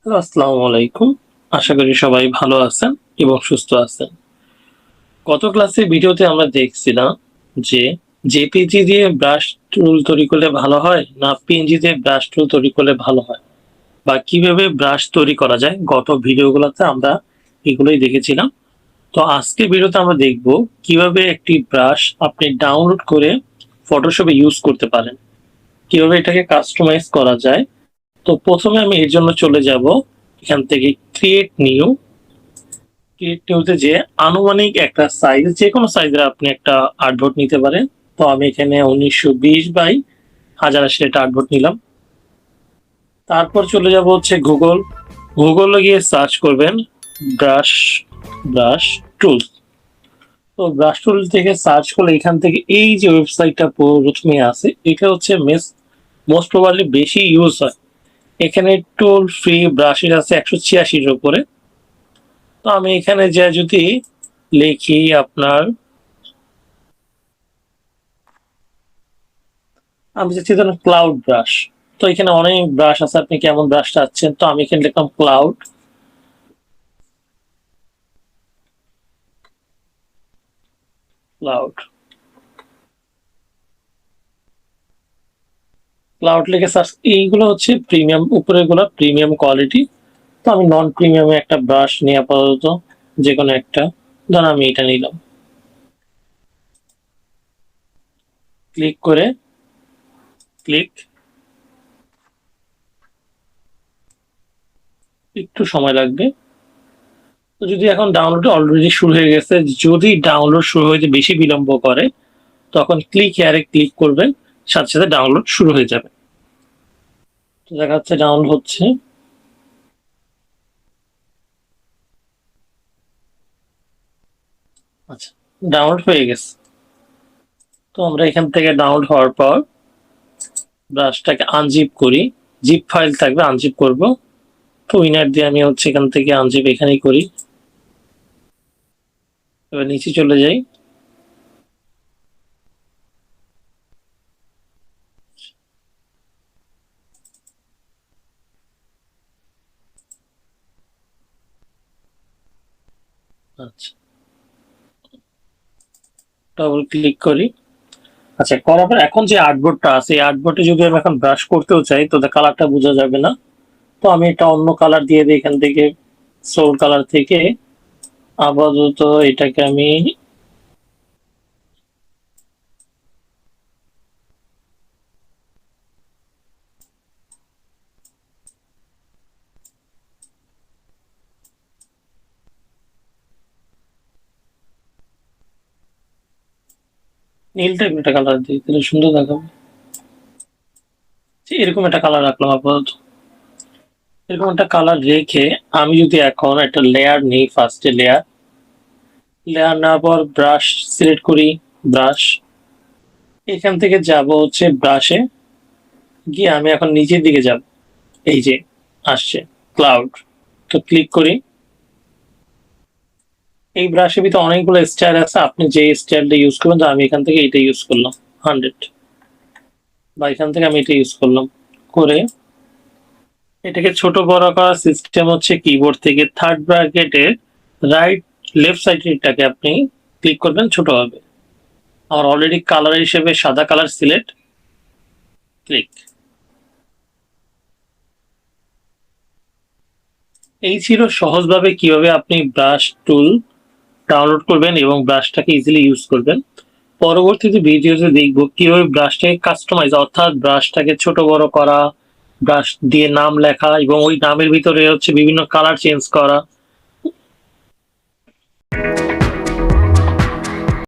Hello, আসসালামু আলাইকুম। আশা করি সবাই ভালো আছেন এবং সুস্থ আছেন। গত ক্লাসে ভিডিওতে আমরা দেখছিলাম যে জেপিজি দিয়ে ব্রাশ টুল তৈরি করলে ভালো হয় না পিএনজি দিয়ে ব্রাশ টুল তৈরি করলে ভালো হয়, বা কিভাবে ব্রাশ তৈরি করা যায়। গত ভিডিওগুলোতে আমরা এগুলোই দেখেছিলাম। তো আজকে ভিডিওতে আমরা দেখব কিভাবে একটি ব্রাশ আপনি ডাউনলোড করে ফটোশপে ইউজ করতে পারেন, কিভাবে এটাকে কাস্টমাইজ করা যায়। তো প্রথমে আমি এর জন্য চলে যাব এখান থেকে ক্রিয়েট নিউতে যে আনুমানিক একটা সাইজ, যে কোনো সাইজের আপনি একটা আর্টবোর্ড নিতে পারেন। তো আমি এখানে 1920 বাই 1080 একটা আর্টবোর্ড নিলাম। তারপর চলে যাব হচ্ছে গুগলে গিয়ে সার্চ করবেন ব্রাশ ব্রাশ টুলস। তো ব্রাশ টুল থেকে সার্চ করলে এখান থেকে এই যে ওয়েবসাইটটা প্রথমে আছে, এটা হচ্ছে মোস্ট প্রবাবলি বেশি ইউজ হয়। এখানে টুল ফ্রি ব্রাশের আছে 186-র উপরে। তো আমি এখানে যে যদি লিখি আপনার, আমি চাচ্ছি ধরুন ক্লাউড ব্রাশ। তো এখানে অনেক ব্রাশ আছে, আপনি কেমন ব্রাশ চাচ্ছেন। তো আমি এখানে লিখলাম ক্লাউড। ক্লাউড ক্লাউড লিখে সার্চ। এইগুলো হচ্ছে প্রিমিয়াম, উপরের গুলো প্রিমিয়াম কোয়ালিটি। তো আমি নন প্রিমিয়ামে একটা ব্রাশ নিয়ে আপাতত যে কোনো একটা, ধরুন আমি এটা নিলাম। ক্লিক করে ক্লিক, একটু সময় লাগবে। তো যদি এখন ডাউনলোড অলরেডি শুরু হয়ে গেছে, যদি ডাউনলোড শুরু হইতে বেশি বিলম্ব করে তখন ক্লিক হেয়ারে ক্লিক করবেন, সাথে সাথে ডাউনলোড শুরু হয়ে যাবে। তো দেখা যাচ্ছে ডাউনলোড হচ্ছে। আচ্ছা, ডাউনলোড হয়ে গেছে। তো আমরা এখান থেকে ডাউনলোড হওয়ার পর ব্রাশটাকে আনজিপ করি। জিপ ফাইল থাকবে, আনজিপ করব। তো উইনার দিয়ে আমি হচ্ছে এখান থেকে আনজিপ এখানেই করি। এবার নিচে চলে যাই। আচ্ছা, ডাবল ক্লিক করি। আচ্ছা, করার পর এখন যে আর্টবোর্ডটা আছে, এই আর্টবোর্ডে যদি আমি এখন ব্রাশ করতেও চাই তো কালারটা বোঝা যাবে না। তো আমি এটা অন্য কালার দিয়ে দিই এখান থেকে। সোল কালার থেকে আপাতত এটাকে আমি নীল টাইপের একটা কালার দিই, তাহলে সুন্দর দেখাবে। এরকম একটা কালার রাখলাম আপাতত। এরকম একটা কালার রেখে আমি যদি এখন একটা লেয়ার নিই, ফার্স্টে লেয়ার নেওয়ার পর ব্রাশ সিলেক্ট করি। ব্রাশ, এখান থেকে যাব হচ্ছে ব্রাশে গিয়ে আমি এখন নিচের দিকে যাব। এই যে আসছে ক্লাউড। তো ক্লিক করি। এই ব্রাশের ভিতরে অনেকগুলো স্টাইল আছে, আপনি যে স্টাইলটা ইউজ করবেন। তো আমি এখান থেকে এটা ইউজ করলাম 100, বা এখান থেকে আমি এটা ইউজ করলাম করে এটাকে ছোট বড় করার সিস্টেম হচ্ছে কিবোর্ড থেকে থার্ড ব্র্যাকেটের রাইট লেফট সাইডটাকে আপনি ক্লিক করবেন, ছোট হবে। আর অলরেডি কালার হিসেবে সাদা কালার সিলেক্ট, ক্লিক। এই ছিল সহজভাবে কিভাবে আপনি ব্রাশ টুল ডাউনলোড করবেন এবং ব্রাশটাকে ইজিলি ইউজ করবেন। পরবর্তীতে ভিডিওতে দেখব কিভাবে ব্রাশটাকে কাস্টমাইজ, অর্থাৎ ব্রাশটাকে ছোট বড় করা, ব্রাশ দিয়ে নাম লেখা এবং ওই নামের ভিতরে হচ্ছে বিভিন্ন কালার চেঞ্জ করা,